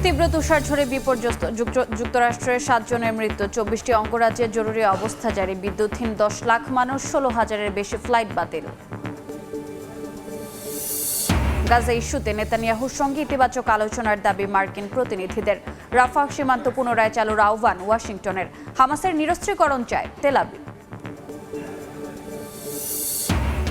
তীব্র তুষারঝড়ে বিপর্যস্ত যুক্তরাষ্ট্রের 7 জনের মৃত্যু, 24টি অঙ্গরাজ্যে জরুরি অবস্থা জারি, বিদ্যুৎহীন 10 লাখ মানুষ, 16,000-এর বেশি ফ্লাইট বাতিল। গাজা ইস্যুতে নেতানিয়াহুর সঙ্গে ইতিবাচক আলোচনার দাবি মার্কিন প্রতিনিধিদের। রাফাহ সীমান্ত পুনরায় চালুর আহ্বান ওয়াশিংটনের। হামাসের নিরস্ত্রীকরণ চায় তেল আবিব।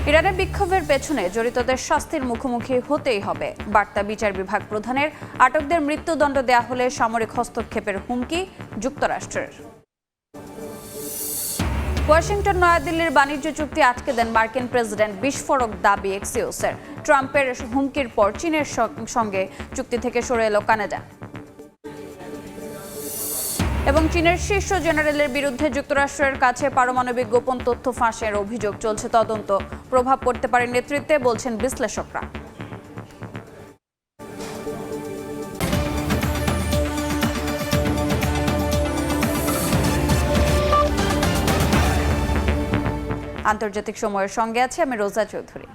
ইরানের বিক্ষোভের পেছনে জড়িতদের শাস্তির মুখোমুখি হতেই হবে বার্তা বিচার বিভাগ প্রধানের। আটকদের মৃত্যুদণ্ড দেয়া হলে সামরিক হস্তক্ষেপের হুমকি যুক্তরাষ্ট্রের। ওয়াশিংটন নয়াদিল্লির বাণিজ্য চুক্তি আটকে দেন মার্কিন প্রেসিডেন্ট, বিস্ফোরক দাবি এক্সিওসের। ট্রাম্পের হুমকির পর চীনের সঙ্গে চুক্তি থেকে সরে এলো কানাডা। এবং চীনের শীর্ষ জেনারেলের বিরুদ্ধে যুক্তরাষ্ট্রের কাছে পারমাণবিক গোপন তথ্য ফাঁসের অভিযোগ, চলছে তদন্ত। প্রভাব পড়তে পারে নেতৃত্বে, বলছেন বিশ্লেষকরা। আন্তর্জাতিক সময়ের সঙ্গে আছে আমি রোজা চৌধুরী।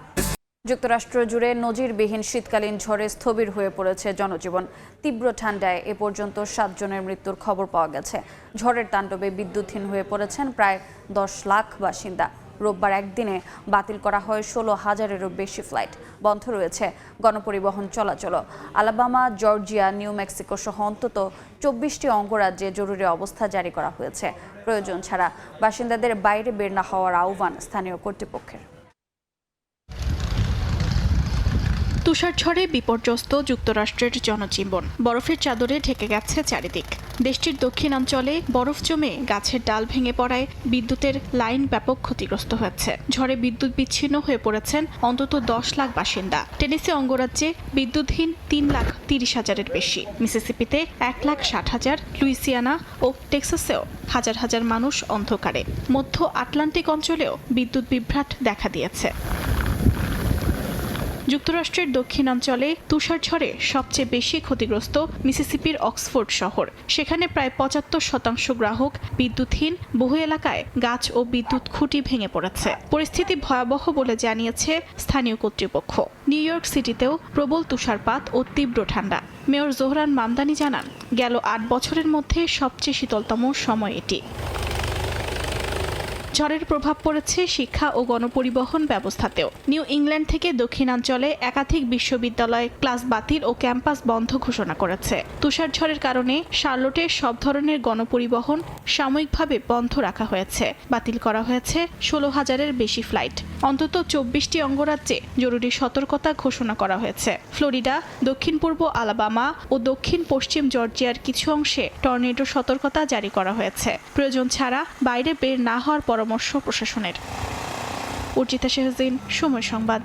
যুক্তরাষ্ট্র জুড়ে নজিরবিহীন শীতকালীন ঝড়ে স্থবির হয়ে পড়েছে জনজীবন। তীব্র ঠান্ডায় এ পর্যন্ত 7 জনের মৃত্যুর খবর পাওয়া গেছে। ঝড়ের তাণ্ডবে বিদ্যুৎহীন হয়ে পড়েছেন প্রায় 10 লাখ বাসিন্দা। রোববার একদিনে বাতিল করা হয় 16,000-এরও বেশি ফ্লাইট। বন্ধ রয়েছে গণপরিবহন চলাচল। আলাবামা, জর্জিয়া, নিউ মেক্সিকো সহ অন্তত 24টি অঙ্গরাজ্যে জরুরি অবস্থা জারি করা হয়েছে। প্রয়োজন ছাড়া বাসিন্দাদের বাইরে বের না হওয়ার আহ্বান স্থানীয় কর্তৃপক্ষের। তুষারঝড়ে বিপর্যস্ত যুক্তরাষ্ট্রের জনজীবন। বরফের চাদরে ঢেকে গেছে চারিদিক। দেশটির দক্ষিণাঞ্চলে বরফ জমে গাছের ডাল ভেঙে পড়ায় বিদ্যুতের লাইন ব্যাপক ক্ষতিগ্রস্ত হয়েছে। ঝড়ে বিদ্যুৎ বিচ্ছিন্ন হয়ে পড়েছেন অন্তত 10 লাখ বাসিন্দা। টেনেসি অঙ্গরাজ্যে বিদ্যুৎহীন 3,30,000-এর বেশি। মিসিসিপিতে 1,60,000, লুইসিয়ানা ও টেক্সাসেও হাজার হাজার মানুষ অন্ধকারে। মধ্য আটলান্টিক অঞ্চলেও বিদ্যুৎ বিভ্রাট দেখা দিয়েছে। যুক্তরাষ্ট্রের দক্ষিণাঞ্চলে তুষারঝড়ে সবচেয়ে বেশি ক্ষতিগ্রস্ত মিসিসিপির অক্সফোর্ড শহর। সেখানে প্রায় 75% গ্রাহক বিদ্যুৎহীন। বহু এলাকায় গাছ ও বিদ্যুৎ খুঁটি ভেঙে পড়েছে। পরিস্থিতি ভয়াবহ বলে জানিয়েছে স্থানীয় কর্তৃপক্ষ। নিউ ইয়র্ক সিটিতেও প্রবল তুষারপাত ও তীব্র ঠান্ডা। মেয়র জোহরান মামদানি জানান, গেল 8 বছরের মধ্যে সবচেয়ে শীতলতম সময় এটি। ঝড়ের প্রভাব পড়েছে শিক্ষা ও গণপরিবহন ব্যবস্থাতেও। নিউ ইংল্যান্ড থেকে দক্ষিণাঞ্চলে একাধিক বিশ্ববিদ্যালয় ক্লাস বাতিল ও ক্যাম্পাস বন্ধ ঘোষণা করেছে। তুষারঝড়ের কারণে শার্লটে সব ধরনের গণপরিবহন সাময়িকভাবে বন্ধ রাখা হয়েছে। বাতিল করা হয়েছে 16,000-এর বেশি ফ্লাইট। অন্তত 24টি অঙ্গরাজ্যে জরুরি সতর্কতা ঘোষণা করা হয়েছে। ফ্লোরিডা, দক্ষিণ পূর্ব আলাবামা ও দক্ষিণ পশ্চিম জর্জিয়ার কিছু অংশে টর্নেডো সতর্কতা জারি করা হয়েছে। প্রয়োজন ছাড়া বাইরে বের না হওয়ার পরামর্শ প্রশাসনের। অর্চিতা শেহজিন, সময় সংবাদ।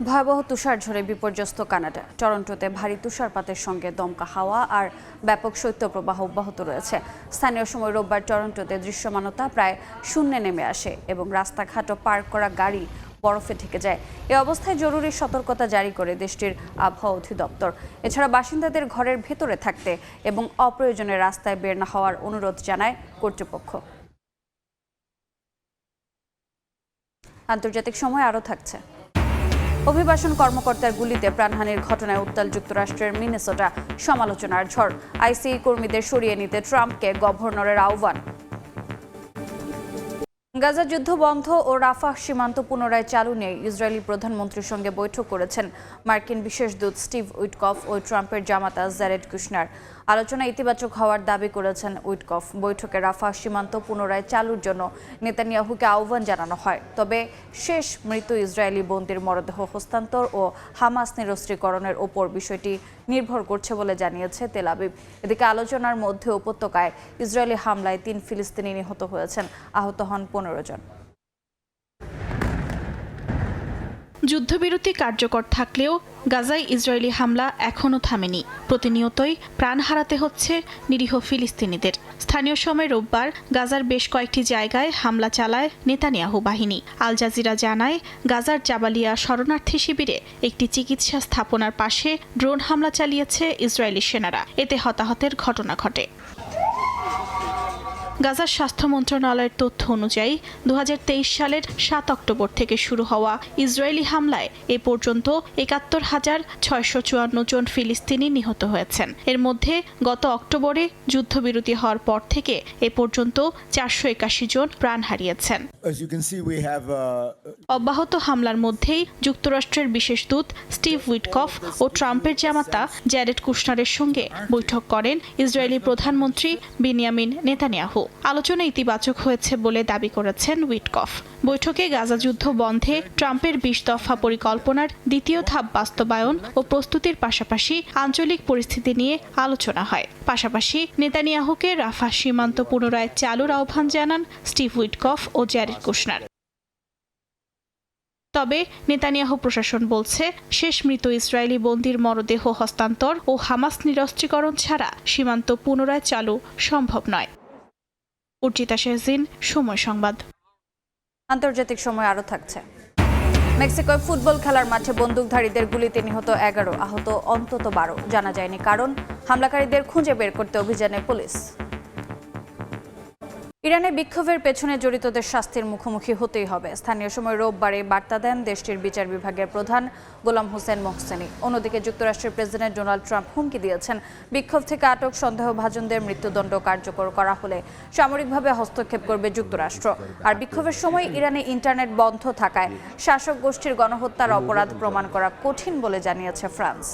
ভয়াবহ তুষারঝড়ে বিপর্যস্ত কানাডা। টরন্টোতে ভারী তুষারপাতের সঙ্গে দমকা হাওয়া আর ব্যাপক শৈত্যপ্রবাহ অব্যাহত রয়েছে। স্থানীয় সময় রোববার টরন্টোতে দৃশ্যমানতা প্রায় শূন্যে নেমে আসে এবং রাস্তাঘাট ও পার্ক করা গাড়ি বরফে ঢেকে যায়। এ অবস্থায় জরুরি সতর্কতা জারি করে দেশটির আবহাওয়া অধিদপ্তর। এছাড়া বাসিন্দাদের ঘরের ভেতরে থাকতে এবং অপ্রয়োজনে রাস্তায় বের না হওয়ার অনুরোধ জানায় কর্তৃপক্ষ। আন্তর্জাতিক সময় আরও থাকছে। অভিবাসন কর্মকর্তার গুলিতে প্রাণহানির ঘটনায় উত্তাল যুক্তরাষ্ট্রের মিনেসোটা। সমালোচনার ঝড়। আইসিই কর্মীদের সরিয়ে নিতে ট্রাম্পকে গভর্নরের আহ্বান। গাজা যুদ্ধ বন্ধ ও রাফাহ সীমান্ত পুনরায় চালু নিয়ে ইসরায়েলি প্রধানমন্ত্রীর সঙ্গে বৈঠক করেছেন মার্কিন বিশেষ দূত স্টিভ উইটকফ ও ট্রাম্পের জামাতা জারেড কুশনার। আলোচনা ইতিবাচক হওয়ার দাবি করেছেন উইটকফ। বৈঠকে রাফাহ সীমান্ত পুনরায় চালুর জন্য নেতানিয়াহুকে আহ্বান জানানো হয়। তবে শেষ মৃত ইসরায়েলি বন্দির মরদেহ হস্তান্তর ও হামাস নিরস্ত্রীকরণের ওপর বিষয়টি নির্ভর করছে বলে জানিয়েছে তেল আবিব। এদিকে আলোচনার মধ্যে উপত্যকায় ইসরায়েলি হামলায় 3 ফিলিস্তিনি নিহত হয়েছেন, আহত হন 15 জন। যুদ্ধবিরতি কার্যকর থাকলেও গাজায় ইসরায়েলি হামলা এখনও থামেনি। প্রতিনিয়তই প্রাণ হারাতে হচ্ছে নিরীহ ফিলিস্তিনিদের। স্থানীয় সময় রোববার গাজার বেশ কয়েকটি জায়গায় হামলা চালায় নেতানিয়াহু বাহিনী। আল জাজিরা জানায়, গাজার জাবালিয়া শরণার্থী শিবিরে একটি চিকিৎসা স্থাপনার পাশে ড্রোন হামলা চালিয়েছে ইসরায়েলি সেনারা। এতে হতাহতের ঘটনা ঘটে। গাজার স্বাস্থ্য মন্ত্রণালয়ের তথ্য অনুযায়ী 2023 সালের 7 অক্টোবর থেকে শুরু হওয়া ইসরায়েলি হামলায় এ পর্যন্ত ৭১,৬৫৪ জন ফিলিস্তিনি নিহত হয়েছেন। এর মধ্যে গত অক্টোবরে যুদ্ধবিরতি হওয়ার পর থেকে এ পর্যন্ত 481 জন প্রাণ হারিয়েছেন। অব্যাহত হামলার মধ্যেই যুক্তরাষ্ট্রের বিশেষ দূত স্টিভ উইটকফ ও ট্রাম্পের জামাতা জ্যারেড কুশনারের সঙ্গে বৈঠক করেন ইসরায়েলি প্রধানমন্ত্রী বেনিয়ামিন নেতানিয়াহু। আলোচনা ইতিবাচক হয়েছে বলে দাবি করেছেন উইটকফ। বৈঠকে গাজা যুদ্ধ বন্ধে ট্রাম্পের 20 দফা পরিকল্পনার দ্বিতীয় ধাপ বাস্তবায়ন ও প্রস্তুতির পাশাপাশি আঞ্চলিক পরিস্থিতি নিয়ে আলোচনা হয়। পাশাপাশি নেতানিয়াহুকে রাফা সীমান্ত পুনরায় চালুর আহ্বান জানান স্টিভ উইটকফ ও জ্যারেড কুশনার। তবে নেতানিয়াহু প্রশাসন বলছে, শেষ মৃত ইসরায়েলি বন্দির মরদেহ হস্তান্তর ও হামাস নিরস্ত্রীকরণ ছাড়া সীমান্ত পুনরায় চালু সম্ভব নয়। উর্জিতা শেহজিন, সময় সংবাদ। আন্তর্জাতিক সময় আরও থাকছে। মেক্সিকোয় ফুটবল খেলার মাঠে বন্দুকধারীদের গুলিতে নিহত 11, আহত অন্তত 12। জানা যায়নি কারণ। হামলাকারীদের খুঁজে বের করতে অভিযানে পুলিশ। ইরানে বিক্ষোভের পেছনে জড়িতদের শাস্তির মুখোমুখি হতেই হবে। স্থানীয় সময় রোববারে বার্তা দেন দেশটির বিচার বিভাগের প্রধান গোলাম হোসেন মোহসেনি। অন্যদিকে যুক্তরাষ্ট্রের প্রেসিডেন্ট ডোনাল্ড ট্রাম্প হুমকি দিয়েছেন, বিক্ষোভ থেকে আটক সন্দেহভাজনদের মৃত্যুদণ্ড কার্যকর করা হলে সামরিকভাবে হস্তক্ষেপ করবে যুক্তরাষ্ট্র। আর বিক্ষোভের সময় ইরানে ইন্টারনেট বন্ধ থাকায় শাসক গোষ্ঠীর গণহত্যার অপরাধ প্রমাণ করা কঠিন বলে জানিয়েছে ফ্রান্স।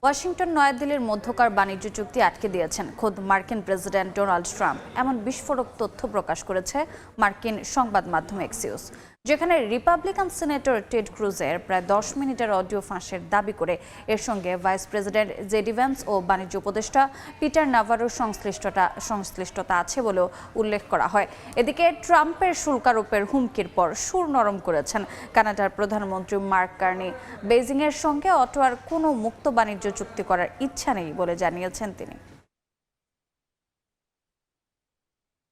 ওয়াশিংটন নয়াদিল্লির মধ্যকার বাণিজ্য চুক্তি আটকে দিয়েছেন খোদ মার্কিন প্রেসিডেন্ট ডোনাল্ড ট্রাম্প। এমন বিস্ফোরক তথ্য প্রকাশ করেছে মার্কিন সংবাদ মাধ্যম এক্সিওস, যেখানে রিপাবলিকান সিনেটর টেড ক্রুজের প্রায় 10 মিনিটের অডিও ফাঁসের দাবি করে এর সঙ্গে ভাইস প্রেসিডেন্ট জেডি ভ্যান্স ও বাণিজ্য উপদেষ্টা পিটার নাভারোর সংশ্লিষ্টতা আছে বলেও উল্লেখ করা হয়। এদিকে ট্রাম্পের শুল্ক আরোপের হুমকির পর সুর নরম করেছেন কানাডার প্রধানমন্ত্রী মার্ক কার্নি। বেইজিংয়ের সঙ্গে অটোয়ার কোনো মুক্ত বাণিজ্য চুক্তি করার ইচ্ছা নেই বলে জানিয়েছেন তিনি।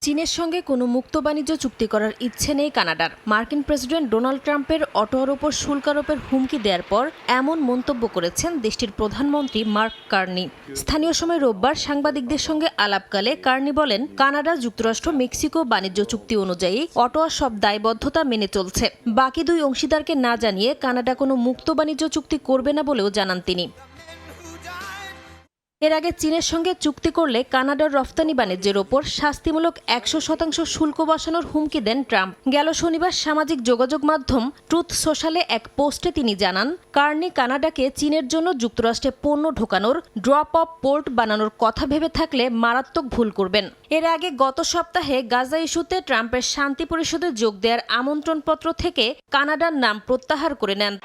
চীনের সঙ্গে কোনো মুক্ত বাণিজ্য চুক্তি করার ইচ্ছে নেই কানাডার। মার্কিন প্রেসিডেন্ট ডোনাল্ড ট্রাম্পের অটোয়ার ওপর শুল্ক আরোপের হুমকি দেওয়ার পর এমন মন্তব্য করেছেন দেশটির প্রধানমন্ত্রী মার্ক কার্নি। স্থানীয় সময় রোববার সাংবাদিকদের সঙ্গে আলাপকালে কার্নি বলেন, কানাডা, যুক্তরাষ্ট্র, মেক্সিকো বাণিজ্য চুক্তি অনুযায়ী অটোয়া সব দায়বদ্ধতা মেনে চলছে। বাকি দুই অংশীদারকে না জানিয়ে কানাডা কোনো মুক্ত বাণিজ্য চুক্তি করবে না বলেও জানান তিনি। এর আগে চীনের সঙ্গে চুক্তি করলে কানাডার রফতানি বাণিজ্যের ওপর শাস্তিমূলক 100% শুল্ক বসানোর হুমকি দেন ট্রাম্প। গেল শনিবার সামাজিক যোগাযোগ মাধ্যম ট্রুথ সোশ্যালে এক পোস্টে তিনি জানান, কার্নি কানাডাকে চীনের জন্য যুক্তরাষ্ট্রে পণ্য ঢোকানোর ড্রপ অফ পোর্ট বানানোর কথা ভেবে থাকলে মারাত্মক ভুল করবেন। এর আগে গত সপ্তাহে গাজা ইস্যুতে ট্রাম্পের শান্তি পরিষদে যোগ দেওয়ার আমন্ত্রণপত্র থেকে কানাডার নাম প্রত্যাহার করে নেন।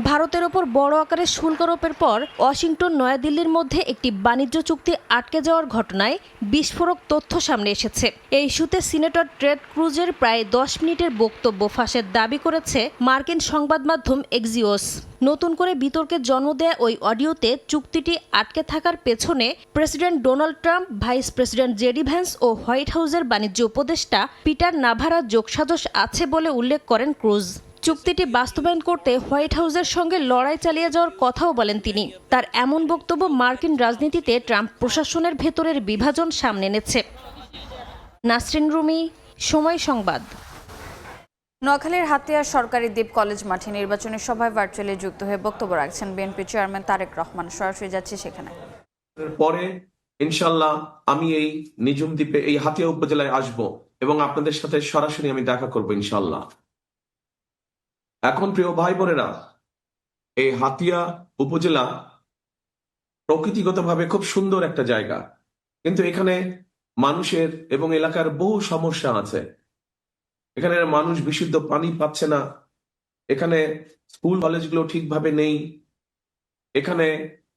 ভারতের ওপর বড় আকারে শুল্ক আরোপের পর ওয়াশিংটন নয়াদিল্লির মধ্যে একটি বাণিজ্য চুক্তি আটকে যাওয়ার ঘটনায় বিস্ফোরক তথ্য সামনে এসেছে। এই ইস্যুতে সিনেটর টেড ক্রুজের প্রায় 10 মিনিটের বক্তব্য ফাঁসের দাবি করেছে মার্কিন সংবাদ মাধ্যম এক্সিওস। নতুন করে বিতর্কের জন্ম দেয়া ওই অডিওতে চুক্তিটি আটকে থাকার পেছনে president Donald Trump, vice president JD Vance ও হোয়াইট হাউসের বাণিজ্য উপদেষ্টা পিটার নাভারার যোগসাজশ আছে বলে উল্লেখ করেন ক্রুজ। চুক্তিটি বাস্তবায়ন করতে হোয়াইট হাউসের সঙ্গে লড়াই চালিয়ে যাওয়ার কথাও বলেন তিনি। তার এমন বক্তব্য মার্কিন রাজনীতিতে ট্রাম্প প্রশাসনের ভেতরের বিভাজন সামনে এনেছে। নাসরিন রুমি, সময় সংবাদ। নোয়াখালীর হাতিয়া সরকারি দ্বীপ কলেজ মাঠে নির্বাচনী সভায় ভার্চুয়ালি যুক্ত হয়ে বক্তব্য রাখছেন বিএনপি চেয়ারম্যান তারেক রহমান। সরাসরি যাচ্ছি সেখানে। পরে ইনশাল্লাহ আমি এই নিঝুম দ্বীপে, এই হাতিয়া উপজেলায় আসব এবং আপনাদের সাথে সরাসরি আমি দেখা করব ইনশাল্লাহ। এখন প্রিয় ভাই বোনেরা, এই হাতিয়া উপজেলা প্রকৃতিগতভাবে খুব সুন্দর একটা জায়গা, কিন্তু এখানে মানুষের এবং এলাকার বহু সমস্যা আছে। এখানে মানুষ বিশুদ্ধ পানি পাচ্ছে না, এখানে স্কুল কলেজগুলো ঠিকভাবে নেই, এখানে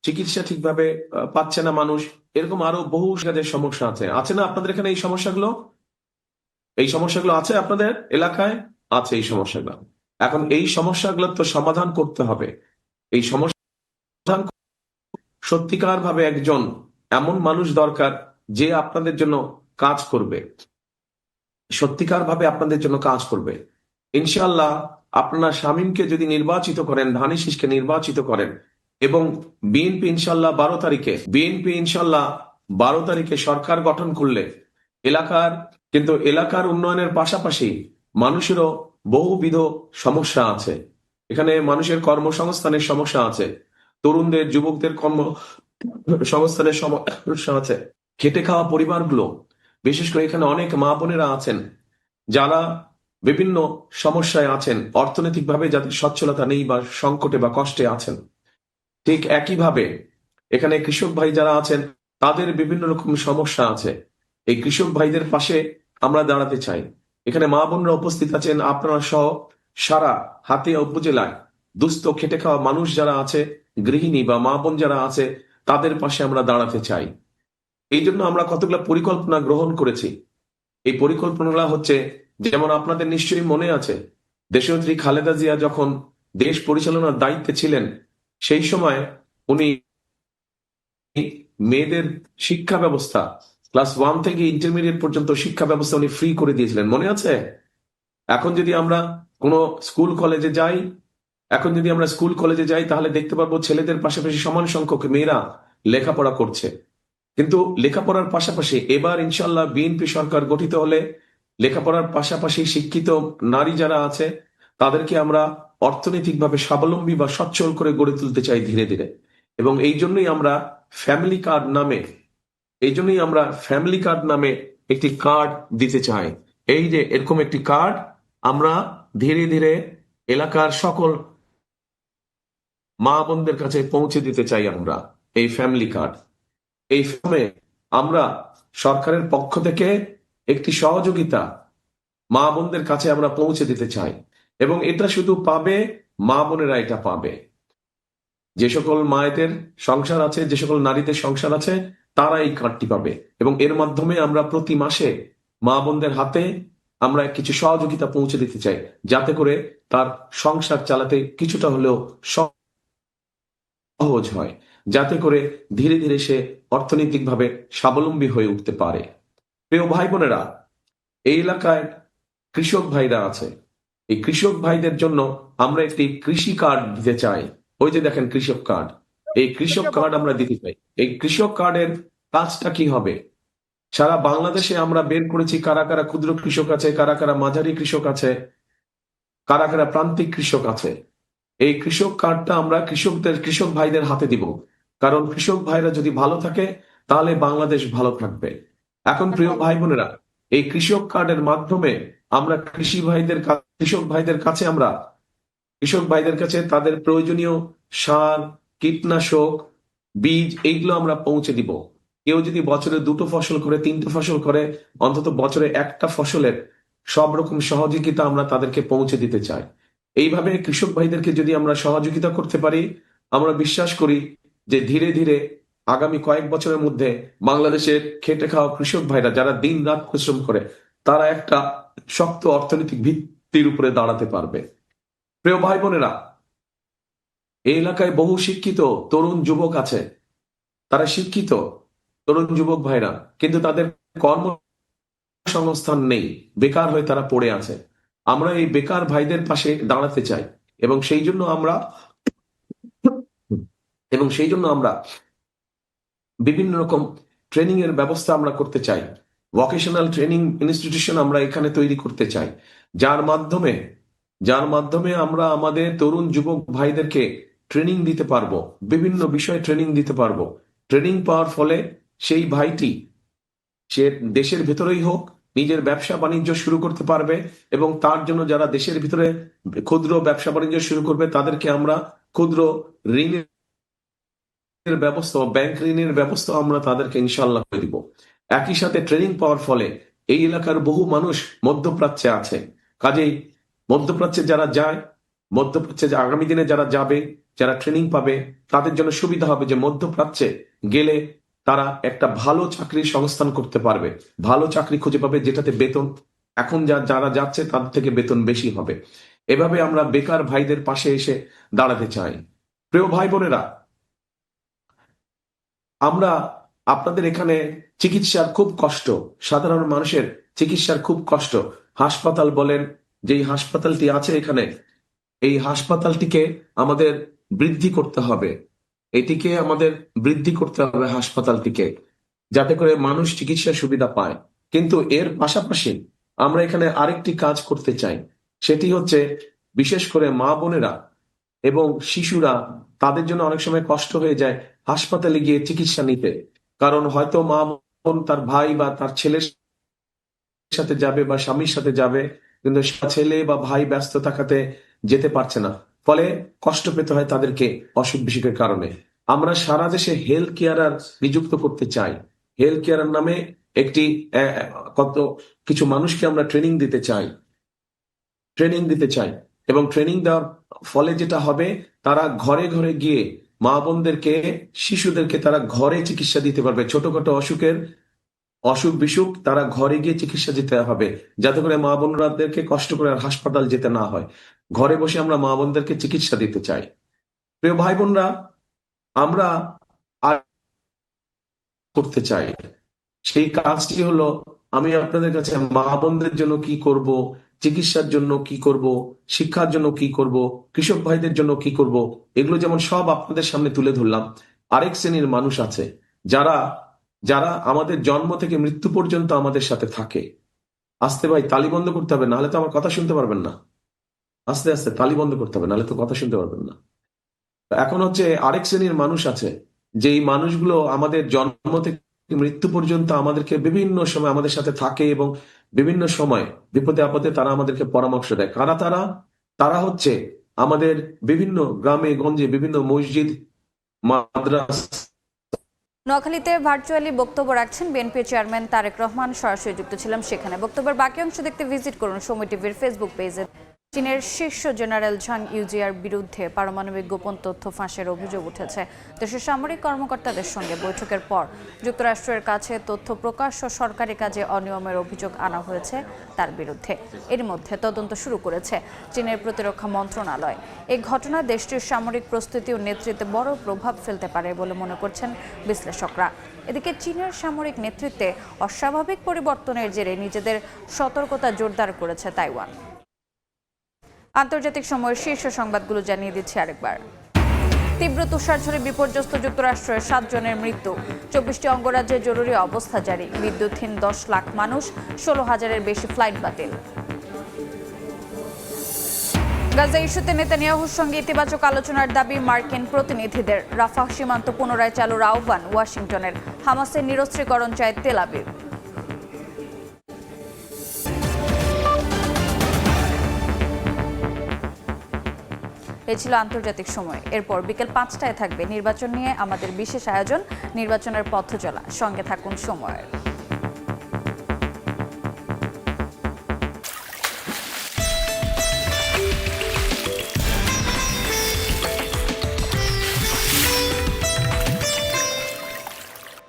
চিকিৎসা ঠিকভাবে পাচ্ছে না মানুষ, এরকম আরো বহু কাজের সমস্যা আছে না আপনাদের এখানে? এই সমস্যাগুলো আছে আপনাদের এলাকায়? আছে এই সমস্যাগুলো। এখন এই সমস্যাগুলো তো সমাধান করতে হবে। এই সমস্যা সত্যিকার ভাবে একজন এমন মানুষ দরকার যে আপনাদের জন্য কাজ করবে, সত্যিকার ভাবে আপনাদের জন্য কাজ করবে। ইনশাআল্লাহ আপনারা শামীমকে যদি নির্বাচিত করেন, ধানের শীষকে নির্বাচিত করেন, এবং বিএনপি ইনশাল্লাহ 12 তারিখে সরকার গঠন করলে এলাকার উন্নয়নের পাশাপাশি মানুষেরও বহুবিধ সমস্যা আছে। এখানে মানুষের কর্মসংস্থানের সমস্যা আছে, তরুণদের যুবকদের কর্মসংস্থানের সমস্যা আছে। খেটে খাওয়া পরিবারগুলো, বিশেষ করে এখানে অনেক মা বোনেরা আছেন যারা বিভিন্ন সমস্যায় আছেন, অর্থনৈতিকভাবে যাদের সচ্ছলতা নেই বা সংকটে বা কষ্টে আছেন। ঠিক একইভাবে এখানে কৃষক ভাই যারা আছেন তাদের বিভিন্ন রকম সমস্যা আছে। এই কৃষক ভাইদের পাশে আমরা দাঁড়াতে চাই। এখানে মা বোনরা উপস্থিত আছেন, আপনারা সহ সারা হাতিয়া উপজেলায় দুস্থ খেটে খাওয়া মানুষ যারা আছে, গৃহিণী বা মা বোন যারা আছে, তাদের পাশে আমরা দাঁড়াতে চাই। এই জন্য আমরা কতগুলো পরিকল্পনা গ্রহণ করেছি। এই পরিকল্পনাগুলো হচ্ছে, যেমন আপনাদের নিশ্চয়ই মনে আছে, দেশনেত্রী খালেদা জিয়া যখন দেশ পরিচালনার দায়িত্বে ছিলেন, সেই সময় উনি মেয়েদের শিক্ষা ব্যবস্থা ক্লাস 1 থেকে ইন্টারমিডিয়েট পর্যন্ত শিক্ষা ব্যবস্থা উনি ফ্রি করে দিয়েছিলেন, মনে আছে? এখন যদি আমরা কোনো স্কুল কলেজে যাই তাহলে দেখতে পারবো ছেলেদের পাশাপাশি সমান সংখ্যক মেয়েরা লেখাপড়া করছে। কিন্তু লেখাপড়ার পাশাপাশি এবার ইনশাল্লাহ বিএনপি সরকার গঠিত হলে লেখাপড়ার পাশাপাশি শিক্ষিত নারী যারা আছে তাদেরকে আমরা অর্থনৈতিকভাবে স্বাবলম্বী বা সচ্ছল করে গড়ে তুলতে চাই ধীরে ধীরে। এবং এই জন্যই আমরা ফ্যামিলি কার্ড নামে একটি কার্ড দিতে চাই। এই যে এরকম একটি কার্ড আমরা ধীরে ধীরে এলাকার সকল মা বোনদের কাছে পৌঁছে দিতে চাই। আমরা এই ফ্যামিলি কার্ড, এই ফর্মে আমরা সরকারের পক্ষ থেকে একটি সহযোগিতা মা বোনদের কাছে আমরা পৌঁছে দিতে চাই। এবং এটা শুধু পাবে মা বোনেরা, এটা পাবে যে সকল মায়েদের সংসার আছে, যে সকল নারীদের সংসার আছে, তারা এই কার্ডটি পাবে। এবং এর মাধ্যমে আমরা প্রতি মাসে মা বোনদের হাতে আমরা কিছু সহযোগিতা পৌঁছে দিতে চাই, যাতে করে তার সংসার চালাতে কিছুটা হলেও সহজ হয়, যাতে করে ধীরে ধীরে সে অর্থনৈতিকভাবে স্বাবলম্বী হয়ে উঠতে পারে। প্রিয় ভাই বোনেরা, এই এলাকায় কৃষক ভাইরা আছে, এই কৃষক ভাইদের জন্য আমরা একটি কৃষি কার্ড দিতে চাই। ওই যে দেখেন কৃষক কার্ড, এই কৃষক কার্ড আমরা দিতে চাই। এই কৃষক কার্ডের কাজটা কি হবে? সারা বাংলাদেশে আমরা বের করেছি কারা কারা ক্ষুদ্র কৃষক আছে, কারা কারা মাঝারি কৃষক আছে, কারা কারা প্রান্তিক কৃষক আছে। এই কৃষক কার্ডটা আমরা কৃষক ভাইদের হাতে দিব, কারণ কৃষক ভাইরা যদি ভালো থাকে তাহলে বাংলাদেশ ভালো থাকবে। এখন প্রিয় ভাই বোনেরা, এই কৃষক কার্ডের মাধ্যমে আমরা কৃষক ভাইদের কাছে তাদের প্রয়োজনীয় সার, কীটনাশক, বীজ এইগুলো আমরা পৌঁছে দিব। কেউ যদি বছরে 2টো ফসল করে, 3টে ফসল করে, অন্তত বছরে একটা ফসলের সব রকম সহযোগিতা আমরা তাদেরকে পৌঁছে দিতে চাই। এইভাবে কৃষক ভাইদেরকে যদি আমরা সহযোগিতা করতে পারি, আমরা বিশ্বাস করি যে ধীরে ধীরে আগামী কয়েক বছরের মধ্যে বাংলাদেশের খেটে খাওয়া কৃষক ভাইরা যারা দিন রাত পরিশ্রম করে, তারা একটা শক্ত অর্থনৈতিক ভিত্তির উপরে দাঁড়াতে পারবে। প্রিয় ভাই বোনেরা, এই এলাকায় বহু শিক্ষিত তরুণ যুবক আছে, তারা শিক্ষিত তরুণ যুবক ভাইরা, কিন্তু তাদের কর্মসংস্থান নেই, বেকার হয়ে তারা পড়ে আছে। আমরা এই বেকার ভাইদের পাশে দাঁড়াতে চাই এবং সেই জন্য আমরা বিভিন্ন রকম ট্রেনিং এর ব্যবস্থা আমরা করতে চাই। ভোকেশনাল ট্রেনিং ইনস্টিটিউশন আমরা এখানে তৈরি করতে চাই, যার মাধ্যমে আমরা আমাদের তরুণ যুবক ভাইদেরকে ট্রেনিং দিতে পারবো, বিভিন্ন বিষয়ে ট্রেনিং দিতে পারবো। ট্রেনিং পাওয়ার ফলে সেই ভাইটি সে দেশের ভেতরেই হোক নিজের ব্যবসা বাণিজ্য শুরু করতে পারবে, এবং তার জন্য যারা দেশের ভিতরে ক্ষুদ্র ব্যবসা বাণিজ্য শুরু করবে তাদেরকে আমরা ক্ষুদ্র ঋণের ব্যবস্থা, ব্যাংক ঋণের ব্যবস্থা আমরা তাদেরকে ইনশাল্লাহ করে দিব। একই সাথে ট্রেনিং পাওয়ার ফলে এই এলাকার বহু মানুষ মধ্যপ্রাচ্যে আছে, কাজেই মধ্যপ্রাচ্যে আগামী দিনে যারা যাবে, যারা ট্রেনিং পাবে, তাদের জন্য সুবিধা হবে যে মধ্যপ্রাচ্যে গেলে তারা একটা ভালো চাকরির সংস্থান করতে পারবে, ভালো চাকরি খুঁজে পাবে, যেটাতে বেতন এখন যারা যাচ্ছে তাদের থেকে বেতন বেশি হবে। এভাবে আমরা বেকার ভাইদের পাশে এসে দাঁড়াতে চাই। প্রিয় ভাই বোনেরা, আমরা আপনাদের এখানে চিকিৎসার খুব কষ্ট, সাধারণ মানুষের চিকিৎসার খুব কষ্ট। হাসপাতাল বলেন, যেই হাসপাতালটি আছে এখানে, এই হাসপাতালটিকে আমাদের বৃদ্ধি করতে হবে। এটিকে আমাদের বৃদ্ধি করতে হবে হাসপাতালটিকে, যাতে করে মানুষ চিকিৎসা সুবিধা পায়। কিন্তু এর পাশাপাশি আমরা এখানে আরেকটি কাজ করতে চাই, সেটি হচ্ছে বিশেষ করে মা বোনেরা এবং শিশুরা, তাদের জন্য অনেক সময় কষ্ট হয়ে যায় হাসপাতালে গিয়ে চিকিৎসা নিতে। কারণ হয়তো মা বোন তার ভাই বা তার ছেলের সাথে যাবে বা স্বামীর সাথে যাবে, কিন্তু ছেলে বা ভাই ব্যস্ত থাকাতে যেতে পারছে না, ফলে কষ্ট পেতে হয় তাদেরকে অসুখ বিসুখের কারণে। আমরা সারা দেশে হেলথ কেয়ারার নিযুক্ত করতে চাই। হেলথ কেয়ারার নামে একটি কত কিছু মানুষকে আমরা ট্রেনিং দিতে চাই এবং ট্রেনিং দেওয়ার ফলে যেটা হবে, তারা ঘরে ঘরে গিয়ে মা বোনদেরকে, শিশুদেরকে তারা ঘরে চিকিৎসা দিতে পারবে। ছোটখাটো অসুখ বিসুখ তারা ঘরে গিয়ে চিকিৎসা দিতে হবে, যাতে করে মা বোনদেরকে কষ্ট করে আর হাসপাতাল যেতে না হয়। ঘরে বসে আমরা মা বোনদেরকে চিকিৎসা দিতে চাই। প্রিয় ভাই বোনরা, আমরা আর করতে চাই, সেই কাজটি হলো, আমি আপনাদের কাছে মা বোনদের জন্য কি করব, চিকিৎসার জন্য কি করব, শিক্ষার জন্য কি করব, কৃষক ভাইদের জন্য কি করব, এগুলো যেমন সব আপনাদের সামনে তুলে ধরলাম। আরেক শ্রেণীর মানুষ আছে যারা যারা আমাদের জন্ম থেকে মৃত্যু পর্যন্ত আমাদের সাথে থাকে। আস্তে ভাই, তালি বন্ধ করতে হবে, নাহলে তো আমার কথা শুনতে পারবেন না। আস্তে আস্তে তালি বন্ধ করতে হবে, নাহলে তো কথা শুনতে পারবেন না। এখন হচ্ছে আরেক শ্রেণীর মানুষ আছে, যেই মানুষগুলো আমাদের জন্ম থেকে মৃত্যু পর্যন্ত আমাদেরকে বিভিন্ন সময় আমাদের সাথে থাকে এবং বিভিন্ন সময় বিপদে আপদে তারা আমাদেরকে পরামর্শ দেয়। কারা তারা? তারা হচ্ছে আমাদের বিভিন্ন গ্রামে গঞ্জে, বিভিন্ন মসজিদ, মাদ্রাসা। নোয়াখালীতে ভার্চুয়ালি বক্তব্য রাখছেন বিএনপি চেয়ারম্যান তারেক রহমান। সরাসরি যুক্ত ছিলাম সেখানে। বক্তব্যের বাকি অংশ দেখতে ভিজিট করুন সময় টিভির ফেসবুক পেজে। চীনের শীর্ষ জেনারেল ঝাং ইউজিয়ার বিরুদ্ধে পারমাণবিক গোপন তথ্য ফাঁসের অভিযোগ উঠেছে। দেশের সামরিক কর্মকর্তাদের সঙ্গে বৈঠকের পর যুক্তরাষ্ট্রের কাছে তথ্য প্রকাশ ও সরকারি কাজে অনিয়মের অভিযোগ আনা হয়েছে তার বিরুদ্ধে। এর মধ্যে তদন্ত শুরু করেছে চীনের প্রতিরক্ষা মন্ত্রণালয়। এই ঘটনা দেশটির সামরিক প্রস্তুতি ও নেতৃত্বে বড় প্রভাব ফেলতে পারে বলে মনে করছেন বিশ্লেষকরা। এদিকে চীনের সামরিক নেতৃত্বে অস্বাভাবিক পরিবর্তনের জেরে নিজেদের সতর্কতা জোরদার করেছে তাইওয়ান। আন্তর্জাতিক সময়ের শীর্ষ সংবাদগুলো জানিয়ে দিচ্ছি আরেকবার। তীব্র তুষারঝড়ে বিপর্যস্ত যুক্তরাষ্ট্রের 7 জনের মৃত্যু। 24টি অঙ্গরাজ্যে জরুরি অবস্থা জারি। বিদ্যুৎহীন 10 লাখ মানুষ, 16,000-এর বেশি ফ্লাইট বাতিল। গাজা ইস্যুতে নেতানিয়াহুর সঙ্গে ইতিবাচক আলোচনার দাবি মার্কিন প্রতিনিধিদের। রাফাহ সীমান্ত পুনরায় চালুর আহ্বান ওয়াশিংটনের। হামাসের নিরস্ত্রীকরণ চায় তেল আবিব। এ ছিল আন্তর্জাতিক সময়। এরপর বিকেল 5টায় থাকবে নির্বাচন নিয়ে আমাদের বিশেষ আয়োজন নির্বাচনের পথচলা। সঙ্গে থাকুন সময়ের।